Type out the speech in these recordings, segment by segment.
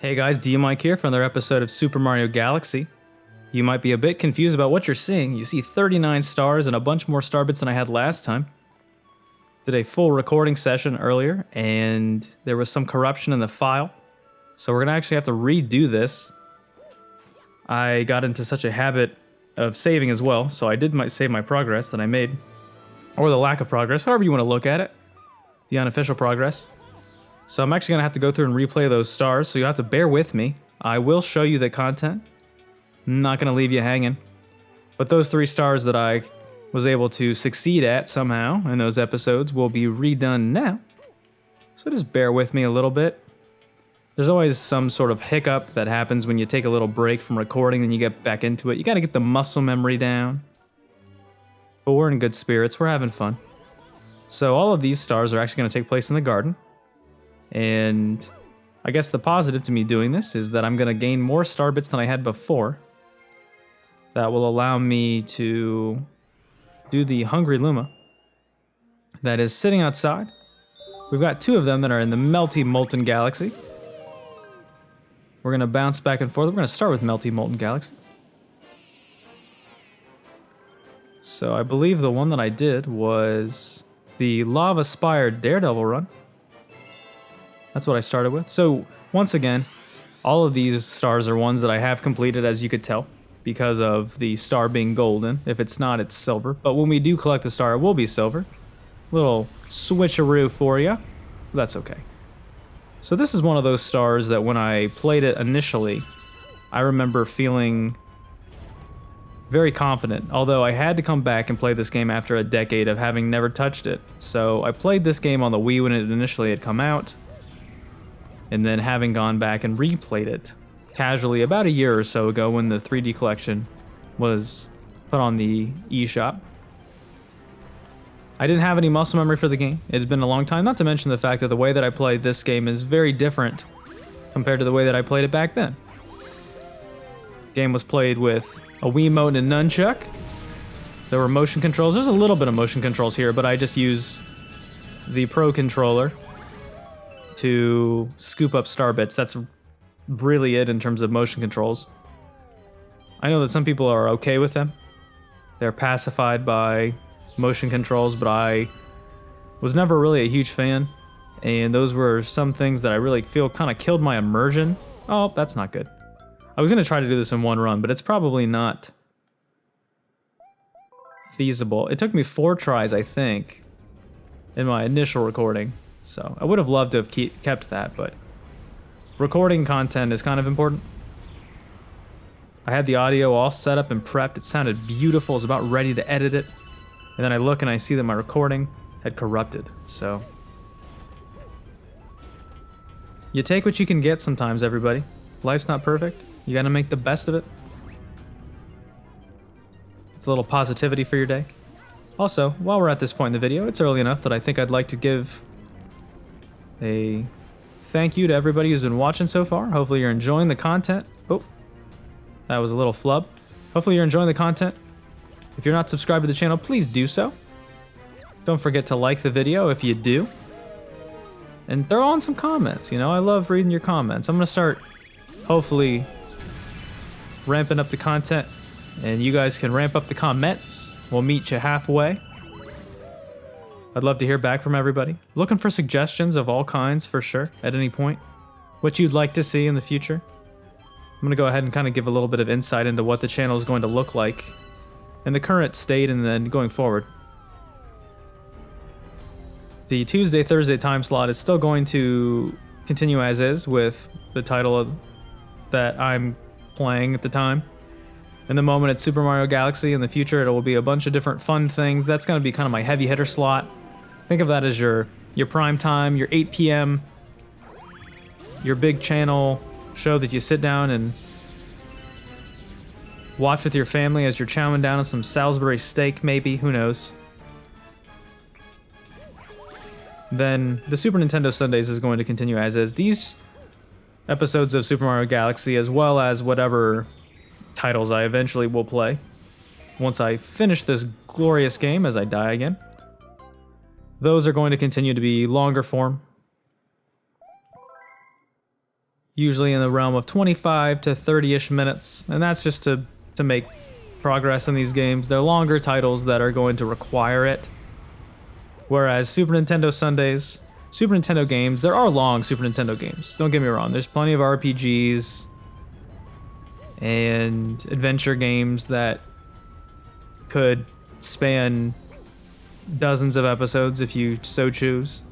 Hey guys, DMic here for another episode of Super Mario Galaxy. You might be a bit confused about what you're seeing. You see 39 stars and a bunch more star bits than I had last time. Did a full recording session earlier, and there was some corruption in the file. So we're gonna actually have to redo this. I got into such a habit of saving as well, so I did save my progress that I made. Or the lack of progress, however you want to look at it. The unofficial progress. So I'm actually going to have to go through and replay those stars, so you'll have to bear with me. I will show you the content. I'm not going to leave you hanging. But those 3 stars that I was able to succeed at somehow in those episodes will be redone now. So just bear with me a little bit. There's always some sort of hiccup that happens when you take a little break from recording and you get back into it. You got to get the muscle memory down. But we're in good spirits. We're having fun. So all of these stars are actually going to take place in the garden. And I guess the positive to me doing this is that I'm going to gain more star bits than I had before. That will allow me to do the Hungry Luma that is sitting outside. We've got 2 of them that are in the Melty Molten Galaxy. We're going to bounce back and forth. We're going to start with Melty Molten Galaxy. So I believe the one that I did was the Lava Spired Daredevil run. That's what I started with. So, once again, all of these stars are ones that I have completed, as you could tell, because of the star being golden. If it's not, it's silver. But when we do collect the star, it will be silver. Little switcheroo for you. That's okay. So this is one of those stars that when I played it initially, I remember feeling very confident. Although I had to come back and play this game after a decade of having never touched it. So I played this game on the Wii when it initially had come out. And then having gone back and replayed it casually about a year or so ago when the 3D collection was put on the eShop. I didn't have any muscle memory for the game. It had been a long time, not to mention the fact that the way that I played this game is very different compared to the way that I played it back then. The game was played with a Wiimote and a nunchuck. There were motion controls. There's a little bit of motion controls here, but I just use the Pro Controller to scoop up star bits. That's really it in terms of motion controls. I know that some people are okay with them. They're pacified by motion controls, but I was never really a huge fan. And those were some things that I really feel kind of killed my immersion. Oh, that's not good. I was going to try to do this in one run, but it's probably not feasible. It took me 4 tries, I think, in my initial recording. So I would have loved to have kept that, but recording content is kind of important. I had the audio all set up and prepped. It sounded beautiful. I was about ready to edit it. And then I look and I see that my recording had corrupted. So you take what you can get sometimes, everybody. Life's not perfect. You gotta make the best of it. It's a little positivity for your day. Also, while we're at this point in the video, it's early enough that I think I'd like to give a thank you to everybody who's been watching so far. Hopefully you're enjoying the content. Oh, that was a little flub. Hopefully you're enjoying the content. If you're not subscribed to the channel, please do so. Don't forget to like the video if you do. And throw on some comments, you know, I love reading your comments. I'm gonna start, hopefully, ramping up the content, and you guys can ramp up the comments. We'll meet you halfway. I'd love to hear back from everybody. Looking for suggestions of all kinds, for sure, at any point. What you'd like to see in the future. I'm going to go ahead and kind of give a little bit of insight into what the channel is going to look like in the current state and then going forward. The Tuesday, Thursday time slot is still going to continue as is with the title that I'm playing at the time. In the moment, it's Super Mario Galaxy. In the future, it will be a bunch of different fun things. That's going to be kind of my heavy hitter slot. Think of that as your prime time, your 8 p.m., your big channel show that you sit down and watch with your family as you're chowing down on some Salisbury steak, maybe. Who knows? Then the Super Nintendo Sundays is going to continue as is. These episodes of Super Mario Galaxy, as well as whatever titles I eventually will play once I finish this glorious game as I die again. Those are going to continue to be longer form. usually in the realm of 25 to 30-ish minutes, and that's just to make progress in these games. They're longer titles that are going to require it. Whereas Super Nintendo Sundays, Super Nintendo games, there are long Super Nintendo games. Don't get me wrong. There's plenty of RPGs and adventure games that could span dozens of episodes if you so choose.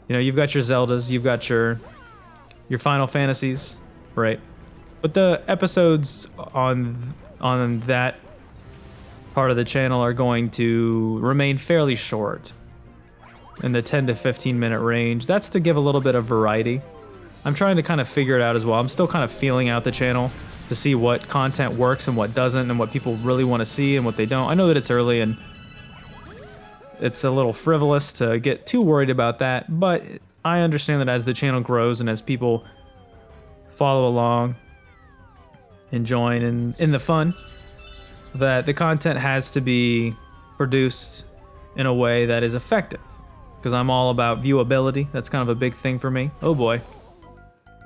You know, you've got your Zeldas, you've got your Final Fantasies, right? But the episodes on that part of the channel are going to remain fairly short, in the 10 to 15 minute range. That's to give a little bit of variety. I'm trying to kind of figure it out as well. I'm still kind of feeling out the channel to see what content works and what doesn't, and what people really want to see and what they don't. I know that it's early and it's a little frivolous to get too worried about that, but I understand that as the channel grows and as people follow along and join in the fun, that the content has to be produced in a way that is effective. Because I'm all about viewability. That's kind of a big thing for me. Oh boy.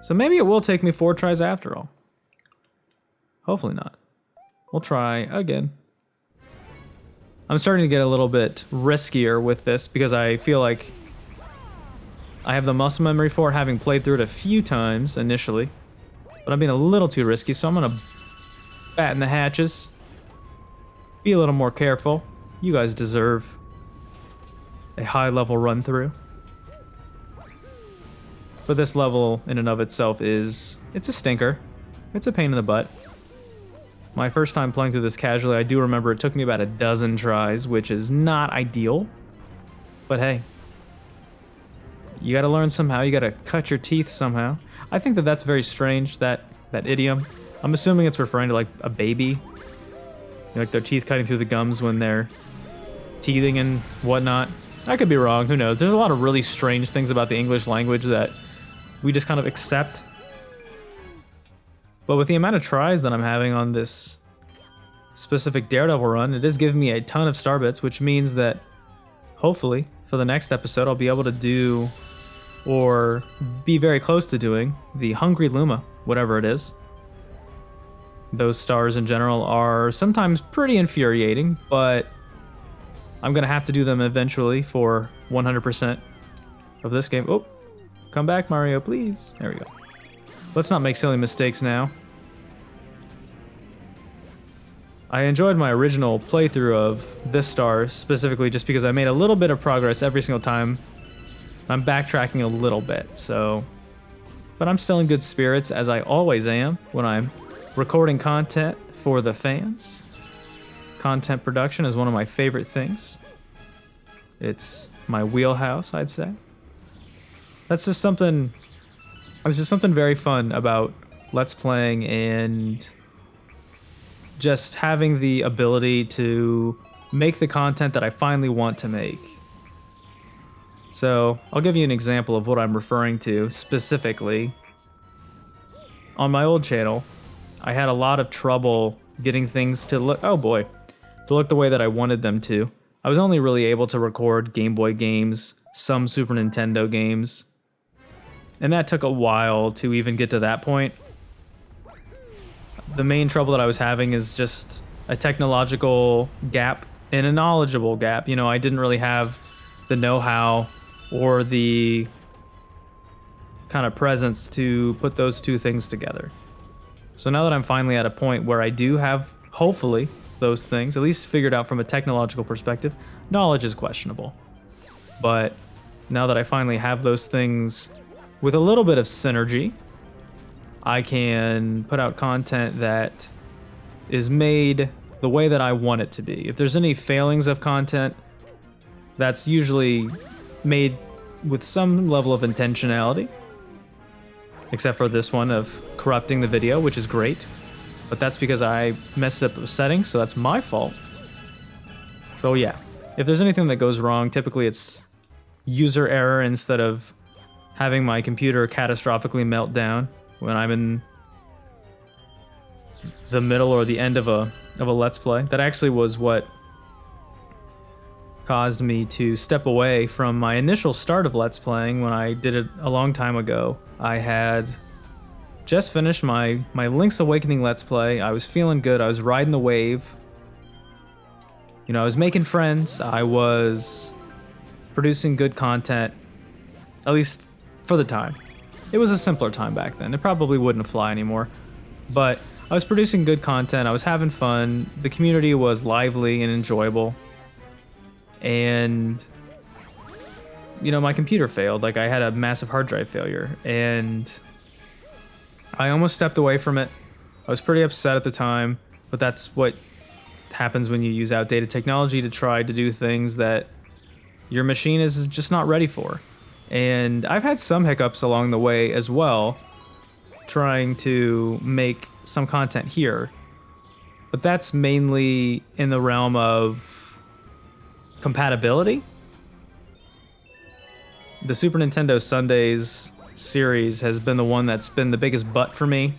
So maybe it will take me 4 tries after all. Hopefully not. We'll try again. I'm starting to get a little bit riskier with this because I feel like I have the muscle memory for it, having played through it a few times initially. But I'm being a little too risky, so I'm going to batten the hatches. Be a little more careful. You guys deserve a high-level run-through. But this level in and of itself it's a stinker. It's a pain in the butt. My first time playing through this casually, I do remember it took me about a dozen tries, which is not ideal. But hey, you gotta learn somehow, you gotta cut your teeth somehow. I think that that's very strange, that idiom. I'm assuming it's referring to like a baby. Like their teeth cutting through the gums when they're teething and whatnot. I could be wrong, who knows. There's a lot of really strange things about the English language that we just kind of accept. But with the amount of tries that I'm having on this specific Daredevil run, it is giving me a ton of star bits, which means that hopefully for the next episode I'll be able to do, or be very close to doing, the Hungry Luma, whatever it is. Those stars in general are sometimes pretty infuriating, but I'm gonna have to do them eventually for 100% of this game. Oh, come back, Mario, please. There we go. Let's not make silly mistakes now. I enjoyed my original playthrough of this star specifically just because I made a little bit of progress every single time. I'm backtracking a little bit, so... But I'm still in good spirits, as I always am when I'm recording content for the fans. Content production is one of my favorite things. It's my wheelhouse, I'd say. That's just something... There's just something very fun about Let's Playing and just having the ability to make the content that I finally want to make. So, I'll give you an example of what I'm referring to specifically. On my old channel, I had a lot of trouble getting things to look, oh boy, to look the way that I wanted them to. I was only really able to record Game Boy games, some Super Nintendo games, and that took a while to even get to that point. The main trouble that I was having is just a technological gap and a knowledgeable gap. You know, I didn't really have the know-how or the kind of presence to put those two things together. So now that I'm finally at a point where I do have, hopefully, those things, at least figured out from a technological perspective, knowledge is questionable. But now that I finally have those things with a little bit of synergy, I can put out content that is made the way that I want it to be. If there's any failings of content, that's usually made with some level of intentionality. Except for this one of corrupting the video, which is great. But that's because I messed up a setting, so that's my fault. So yeah, if there's anything that goes wrong, typically it's user error instead of having my computer catastrophically melt down when I'm in the middle or the end of a Let's Play. That actually was what caused me to step away from my initial start of Let's Playing when I did it a long time ago. I had just finished my Link's Awakening Let's Play. I was feeling good. I was riding the wave. You know, I was making friends. I was producing good content, at least for the time. It was a simpler time back then. It probably wouldn't fly anymore. But I was producing good content. I was having fun. The community was lively and enjoyable. And, you know, my computer failed. Like, I had a massive hard drive failure. And I almost stepped away from it. I was pretty upset at the time. But that's what happens when you use outdated technology to try to do things that your machine is just not ready for. And I've had some hiccups along the way as well, trying to make some content here. But that's mainly in the realm of compatibility. The Super Nintendo Sundays series has been the one that's been the biggest butt for me,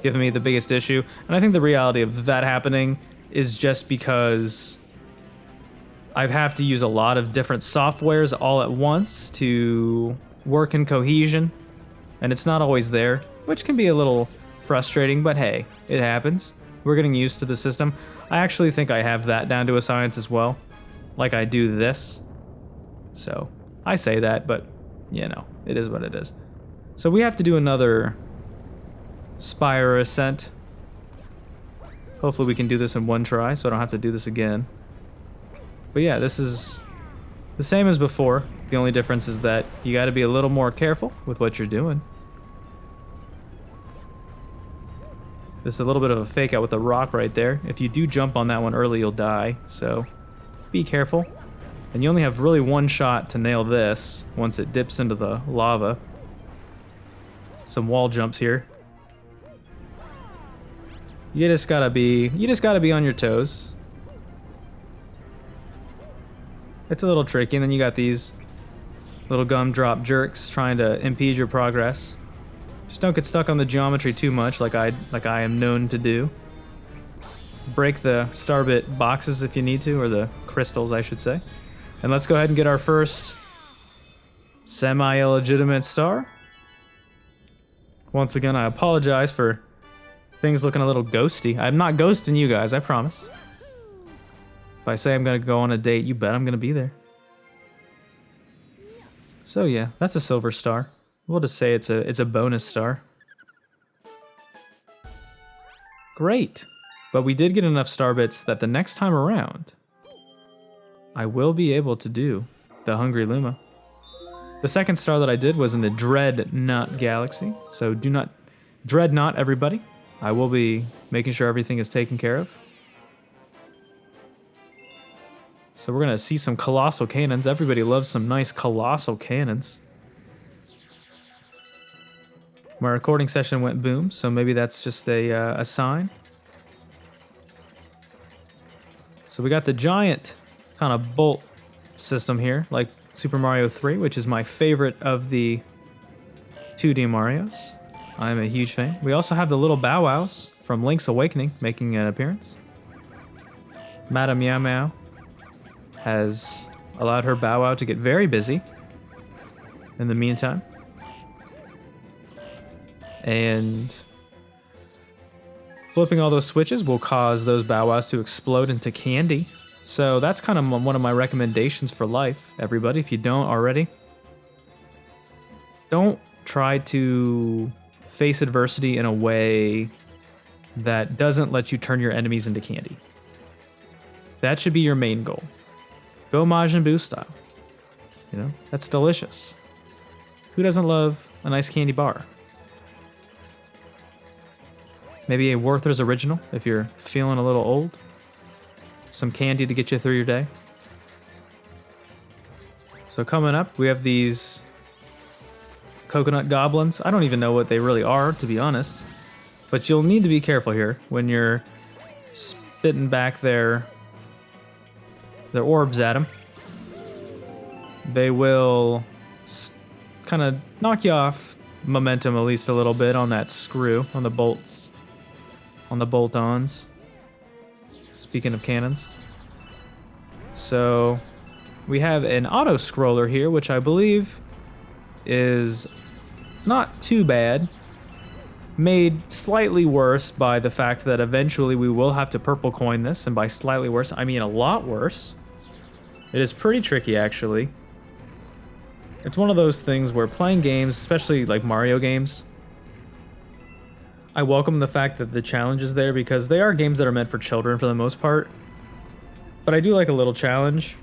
giving me the biggest issue. And I think the reality of that happening is just because I have to use a lot of different softwares all at once to work in cohesion, and it's not always there, which can be a little frustrating, but hey, it happens. We're getting used to the system. I actually think I have that down to a science as well, like I do this. So I say that, but you know, it is what it is. So we have to do another Spire Ascent. Hopefully we can do this in one try, so I don't have to do this again. But yeah, this is the same as before. The only difference is that you got to be a little more careful with what you're doing. This is a little bit of a fake out with the rock right there. If you do jump on that one early, you'll die, so be careful. And you only have really one shot to nail this once it dips into the lava. Some wall jumps here. You just gotta be on your toes. It's a little tricky, and then you got these little gumdrop jerks trying to impede your progress. Just don't get stuck on the geometry too much, like I am known to do. Break the starbit boxes if you need to, or the crystals, I should say. And let's go ahead and get our first semi-illegitimate star. Once again, I apologize for things looking a little ghosty. I'm not ghosting you guys, I promise. If I say I'm gonna go on a date, you bet I'm gonna be there. So yeah, that's a silver star. We'll just say it's a bonus star. Great. But we did get enough star bits that the next time around, I will be able to do the Hungry Luma. The second star that I did was in the Dreadnought Galaxy, so do not Dreadnought everybody. I will be making sure everything is taken care of. So we're gonna see some colossal cannons. Everybody loves some nice colossal cannons. My recording session went boom, so maybe that's just a sign. So we got the giant kind of bolt system here, like Super Mario 3, which is my favorite of the 2D Marios. I'm a huge fan. We also have the little Bow Wows from Link's Awakening making an appearance. Madame Meow Meow has allowed her Bow Wow to get very busy in the meantime. And flipping all those switches will cause those Bow Wows to explode into candy. So that's kind of one of my recommendations for life, everybody. If you don't already, don't try to face adversity in a way that doesn't let you turn your enemies into candy. That should be your main goal. Go Majin Buu style. You know, that's delicious. Who doesn't love a nice candy bar? Maybe a Werther's Original if you're feeling a little old. Some candy to get you through your day. So coming up, we have these coconut goblins. I don't even know what they really are, to be honest. But you'll need to be careful here when you're spitting back their orbs at them. They will kind of knock you off momentum at least a little bit on that screw, on the bolts, on the bolt-ons. Speaking of cannons. So we have an auto-scroller here, which I believe is not too bad. made slightly worse by the fact that eventually we will have to purple coin this, and by slightly worse, I mean a lot worse. It is pretty tricky, actually. It's one of those things where playing games, especially like Mario games, I welcome the fact that the challenge is there because they are games that are meant for children for the most part. But I do like a little challenge.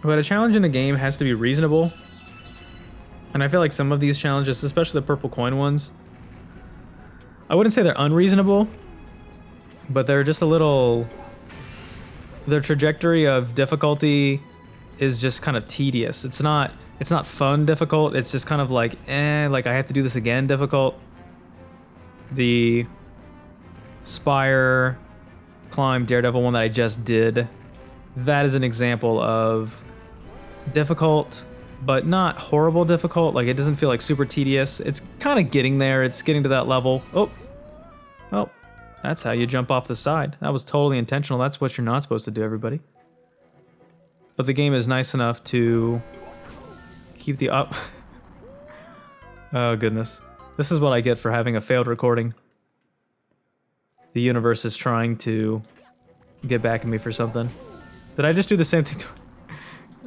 But a challenge in a game has to be reasonable. And I feel like some of these challenges, especially the purple coin ones, I wouldn't say they're unreasonable, but they're just a little... Their trajectory of difficulty is just kind of tedious. It's not fun difficult, it's just kind of like, like I have to do this again difficult. The Spire Climb Daredevil one that I just did, that is an example of difficult, but not horrible difficult. Like, it doesn't feel like super tedious. It's kind of getting there. It's getting to that level. Oh, that's how you jump off the side. That was totally intentional. That's what you're not supposed to do, everybody. But the game is nice enough to keep the up. Oh, goodness. This is what I get for having a failed recording. The universe is trying to get back at me for something. Did I just do the same thing to...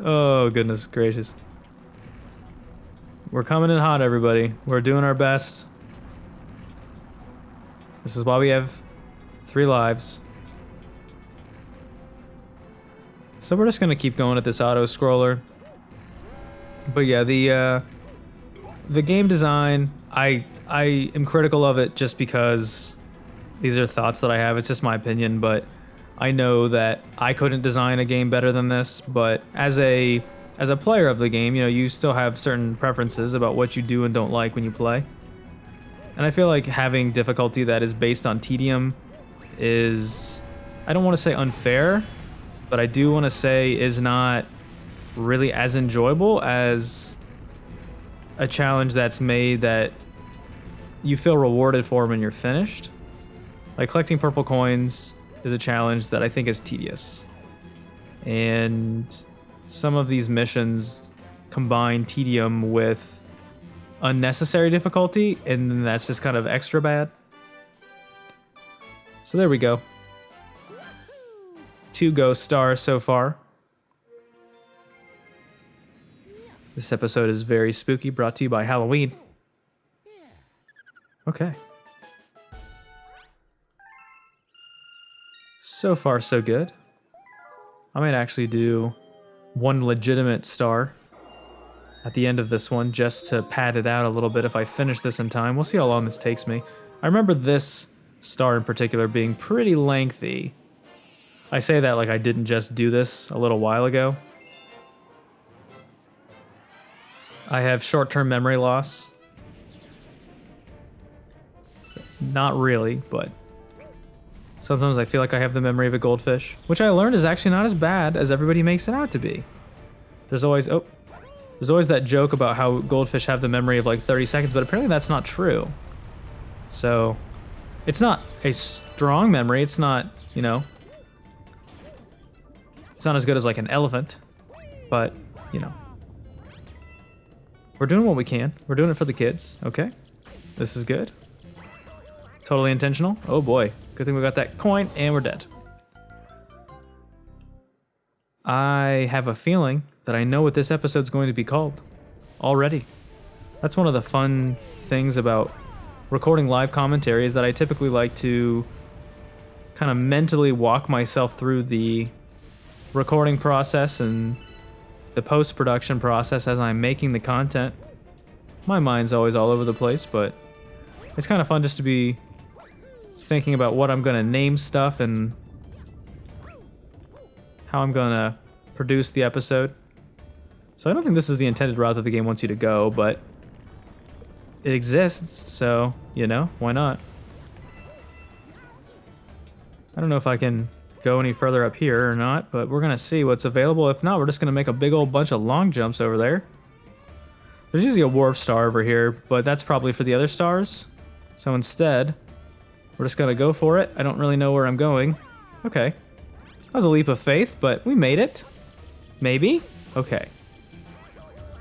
Oh, goodness gracious. We're coming in hot, everybody. We're doing our best. This is why we have 3 lives. So we're just gonna keep going at this auto-scroller. But yeah, the game design, I am critical of it just because these are thoughts that I have. It's just my opinion, but I know that I couldn't design a game better than this. But as a player of the game, you know, you still have certain preferences about what you do and don't like when you play. And I feel like having difficulty that is based on tedium is, I don't want to say unfair, but I do want to say is not really as enjoyable as a challenge that's made that you feel rewarded for when you're finished. Like, collecting purple coins is a challenge that I think is tedious. And some of these missions combine tedium with unnecessary difficulty, and then that's just kind of extra bad. So there we go. 2 ghost stars so far. This episode is very spooky, brought to you by Halloween. Okay. So far, so good. I might actually do 1 legitimate star at the end of this one, just to pad it out a little bit if I finish this in time. We'll see how long this takes me. I remember this star in particular being pretty lengthy. I say that like I didn't just do this a little while ago. I have short-term memory loss. Not really, but sometimes I feel like I have the memory of a goldfish, which I learned is actually not as bad as everybody makes it out to be. There's always that joke about how goldfish have the memory of like 30 seconds, but apparently that's not true. So, it's not a strong memory. It's not, you know, it's not as good as like an elephant, but, you know. We're doing what we can. We're doing it for the kids, okay? This is good. Totally intentional. Oh boy. Good thing we got that coin, and we're dead. I have a feeling that I know what this episode's going to be called already. That's one of the fun things about recording live commentary, is that I typically like to kind of mentally walk myself through the recording process and the post-production process as I'm making the content. My mind's always all over the place, but it's kind of fun just to be thinking about what I'm going to name stuff and how I'm going to produce the episode. So I don't think this is the intended route that the game wants you to go, but it exists, so, you know, why not? I don't know if I can go any further up here or not, but we're going to see what's available. If not, we're just going to make a big old bunch of long jumps over there. There's usually a warp star over here, but that's probably for the other stars. So instead, we're just going to go for it. I don't really know where I'm going. Okay. That was a leap of faith, but we made it. Maybe? Okay.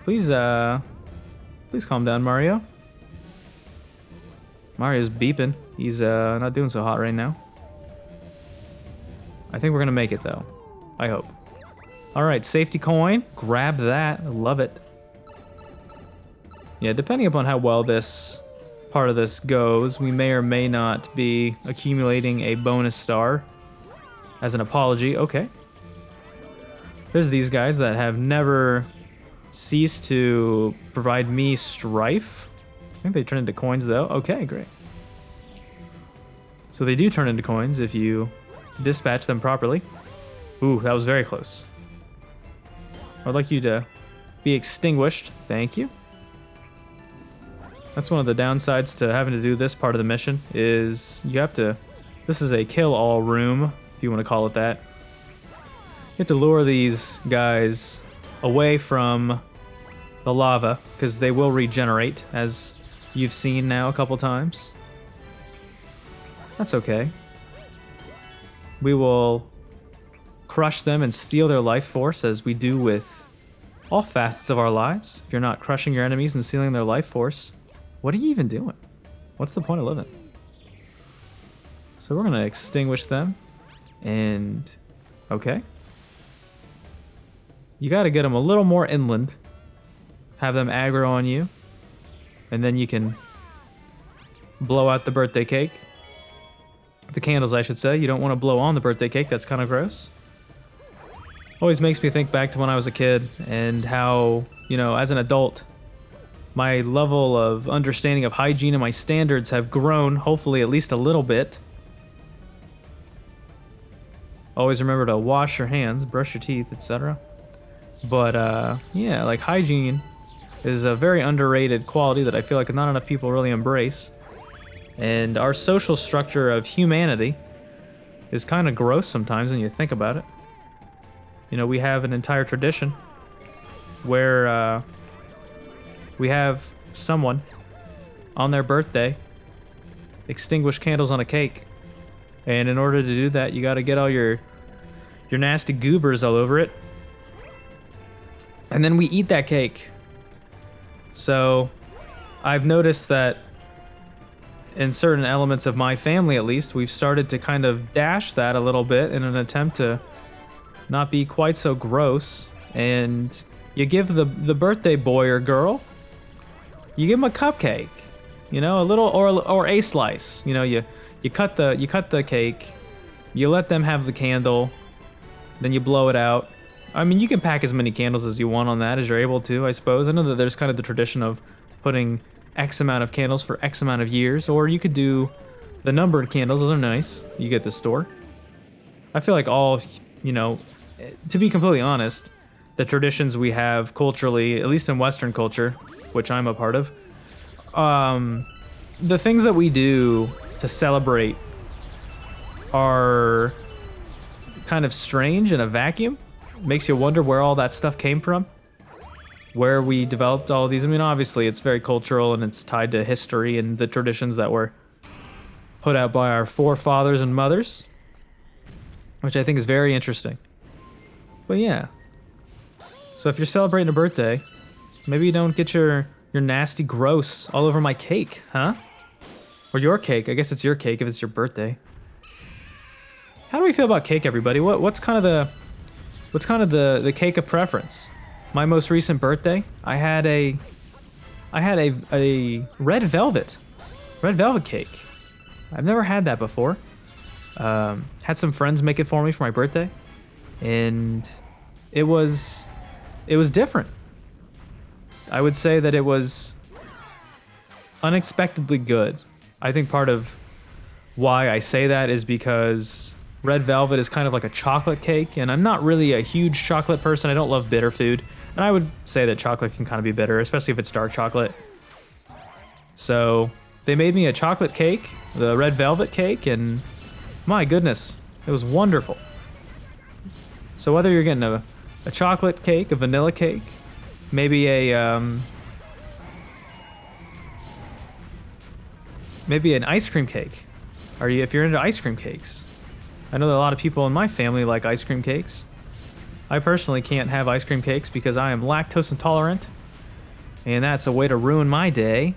Please calm down, Mario. Mario's beeping. He's not doing so hot right now. I think we're gonna make it though. I hope. Alright, safety coin. Grab that. I love it. Yeah, depending upon how well this part of this goes, we may or may not be accumulating a bonus star as an apology. Okay. There's these guys that have never ceased to provide me strife. I think they turn into coins though. Okay, great. So they do turn into coins if you dispatch them properly. Ooh, that was very close. I'd like you to be extinguished. Thank you. That's one of the downsides to having to do this part of the mission is you have to... This is a kill-all room, if you want to call it that. You have to lure these guys away from the lava because they will regenerate, as you've seen now a couple times. That's okay. We will crush them and steal their life force as we do with all facets of our lives. If you're not crushing your enemies and stealing their life force, what are you even doing? What's the point of living? So we're gonna extinguish them and okay. You gotta get them a little more inland. Have them aggro on you. And then you can blow out the birthday cake. The candles, I should say. You don't want to blow on the birthday cake. That's kind of gross. Always makes me think back to when I was a kid and how, you know, as an adult, my level of understanding of hygiene and my standards have grown, hopefully at least a little bit. Always remember to wash your hands, brush your teeth, etc. But, yeah, like hygiene is a very underrated quality that I feel like not enough people really embrace. And our social structure of humanity is kind of gross sometimes when you think about it. You know, we have an entire tradition where we have someone on their birthday extinguish candles on a cake. And in order to do that, you got to get all your nasty goobers all over it. And then we eat that cake. So I've noticed that in certain elements of my family, at least, we've started to kind of dash that a little bit in an attempt to not be quite so gross. And you give the birthday boy or girl, you give them a cupcake, you know, a little or a slice. You know, you cut the cake, you let them have the candle, then you blow it out. I mean, you can pack as many candles as you want on that as you're able to, I suppose. I know that there's kind of the tradition of putting X amount of candles for X amount of years, or you could do the numbered candles. Those are nice. You get the store. I feel like all, you know, to be completely honest, the traditions we have culturally, at least in Western culture, which I'm a part of, the things that we do to celebrate are kind of strange in a vacuum. Makes you wonder where all that stuff came from, where we developed all of these. I mean, obviously it's very cultural and it's tied to history and the traditions that were put out by our forefathers and mothers, which I think is very interesting. But yeah, so if you're celebrating a birthday, maybe you don't get your nasty gross all over my cake, huh? Or your cake. I guess it's your cake if it's your birthday. How do we feel about cake, everybody? What's kind of the cake of preference? My most recent birthday, I had a red velvet cake. I've never had that before. Had some friends make it for me for my birthday, and it was different. I would say that it was unexpectedly good. I think part of why I say that is because red velvet is kind of like a chocolate cake, and I'm not really a huge chocolate person. I don't love bitter food, and I would say that chocolate can kind of be bitter, especially if it's dark chocolate. So they made me a chocolate cake, the red velvet cake, and my goodness, it was wonderful. So whether you're getting a chocolate cake, a vanilla cake, maybe an ice cream cake, or if you're into ice cream cakes. I know that a lot of people in my family like ice cream cakes. I personally can't have ice cream cakes because I am lactose intolerant, and that's a way to ruin my day.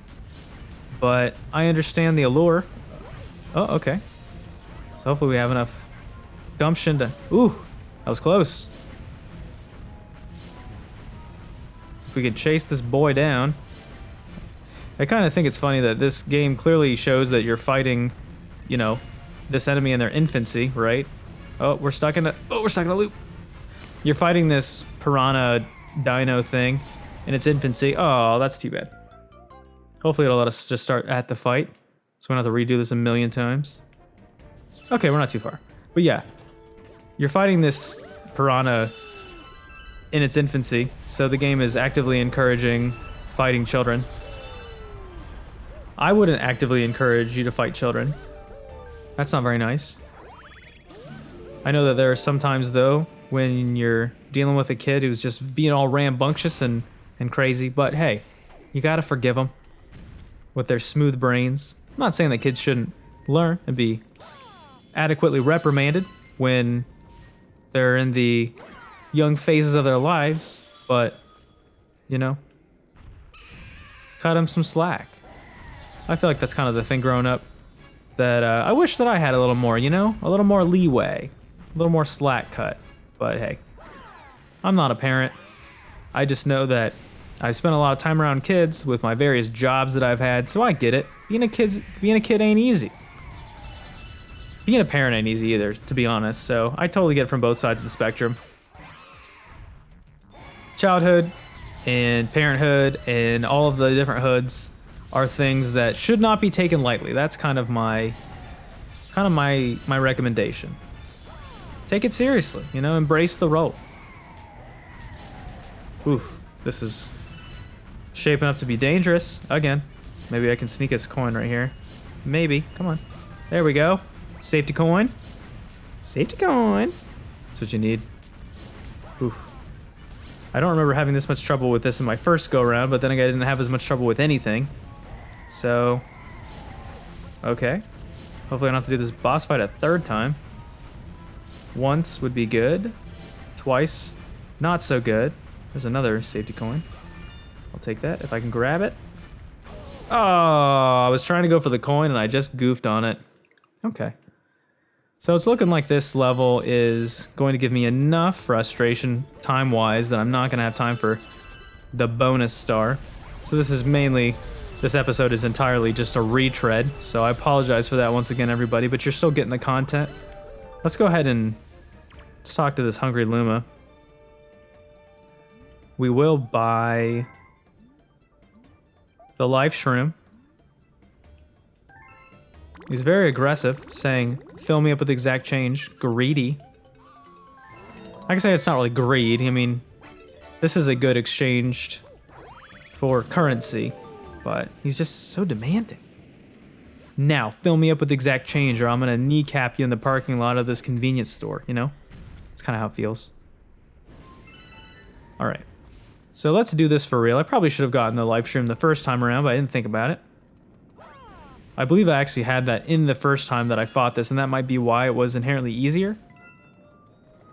but I understand the allure. Oh, okay. So hopefully we have enough gumption to... Ooh, that was close. If we could chase this boy down. I kind of think it's funny that this game clearly shows that you're fighting, you know, this enemy in their infancy, right? Oh, we're stuck in a loop. You're fighting this piranha dino thing in its infancy. Oh, that's too bad. Hopefully it'll let us just start at the fight, so we don't have to redo this a million times. Okay, we're not too far. But yeah, you're fighting this piranha in its infancy, so the game is actively encouraging fighting children. I wouldn't actively encourage you to fight children. That's not very nice. I know that there are some times, though, when you're dealing with a kid who's just being all rambunctious and crazy, but hey, you gotta forgive them with their smooth brains. I'm not saying that kids shouldn't learn and be adequately reprimanded when they're in the young phases of their lives, but, you know, cut them some slack. I feel like that's kind of the thing growing up that I wish that I had a little more, you know? A little more leeway, a little more slack cut. But hey, I'm not a parent. I just know that I spent a lot of time around kids with my various jobs that I've had, so I get it. Being a kid ain't easy. Being a parent ain't easy either, to be honest, so I totally get it from both sides of the spectrum. Childhood and parenthood and all of the different hoods are things that should not be taken lightly. That's kind of my recommendation. Take it seriously, you know, embrace the role. Ooh, this is shaping up to be dangerous. Again, maybe I can sneak this coin right here. Maybe, come on. There we go. Safety coin. Safety coin. That's what you need. Oof. I don't remember having this much trouble with this in my first go-around, but then again, I didn't have as much trouble with anything. So, okay. Hopefully I don't have to do this boss fight a third time. Once would be good. Twice, not so good. There's another safety coin. I'll take that if I can grab it. Oh, I was trying to go for the coin and I just goofed on it. Okay. So it's looking like this level is going to give me enough frustration time-wise that I'm not going to have time for the bonus star. So this episode is entirely just a retread, so I apologize for that once again, everybody, but you're still getting the content. Let's go ahead and let's talk to this hungry Luma. We will buy the life shroom. He's very aggressive, saying, fill me up with exact change. Greedy. I can say it's not really greed. I mean, this is a good exchange for currency, but he's just so demanding. Now, fill me up with exact change or I'm gonna kneecap you in the parking lot of this convenience store, you know? That's kind of how it feels. Alright. So let's do this for real. I probably should have gotten the life stream the first time around, but I didn't think about it. I believe I actually had that in the first time that I fought this, and that might be why it was inherently easier.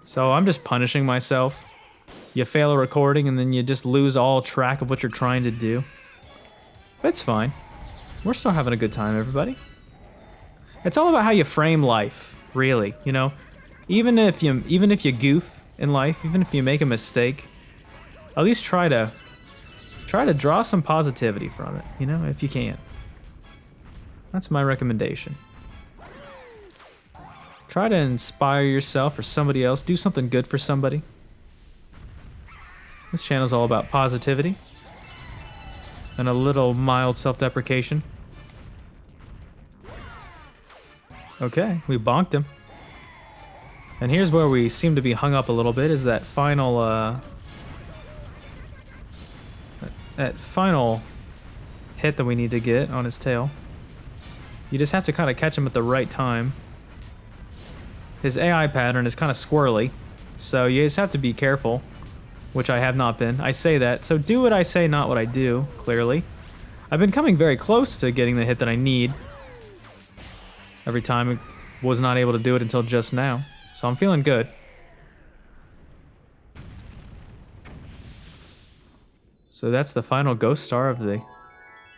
So I'm just punishing myself. You fail a recording and then you just lose all track of what you're trying to do. But it's fine. We're still having a good time, everybody. It's all about how you frame life, really, you know? Even if you goof in life, even if you make a mistake, at least try to draw some positivity from it, you know, if you can. That's my recommendation. Try to inspire yourself or somebody else. Do something good for somebody. This channel's all about positivity and a little mild self-deprecation. Okay, we bonked him. And here's where we seem to be hung up a little bit, is that final hit that we need to get on his tail. You just have to kind of catch him at the right time. His AI pattern is kind of squirrely, so you just have to be careful, which I have not been. I say that, so do what I say, not what I do, clearly. I've been coming very close to getting the hit that I need. Every time I was not able to do it until just now, so I'm feeling good. So that's the final ghost star of the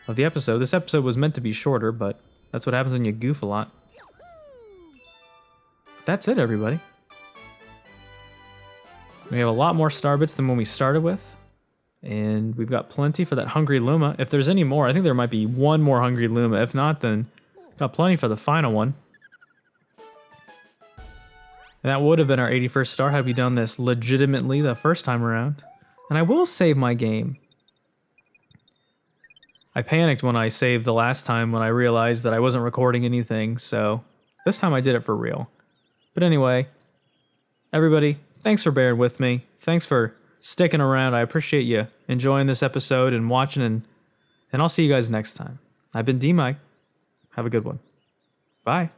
of the episode. This episode was meant to be shorter, but that's what happens when you goof a lot. But that's it, everybody. We have a lot more star bits than when we started with. And we've got plenty for that Hungry Luma. If there's any more, I think there might be one more Hungry Luma. If not, then got plenty for the final one. And that would have been our 81st star had we done this legitimately the first time around. And I will save my game. I panicked when I saved the last time when I realized that I wasn't recording anything, so this time I did it for real. But anyway, everybody, thanks for bearing with me. Thanks for sticking around. I appreciate you enjoying this episode and watching, and I'll see you guys next time. I've been DMic. Have a good one. Bye.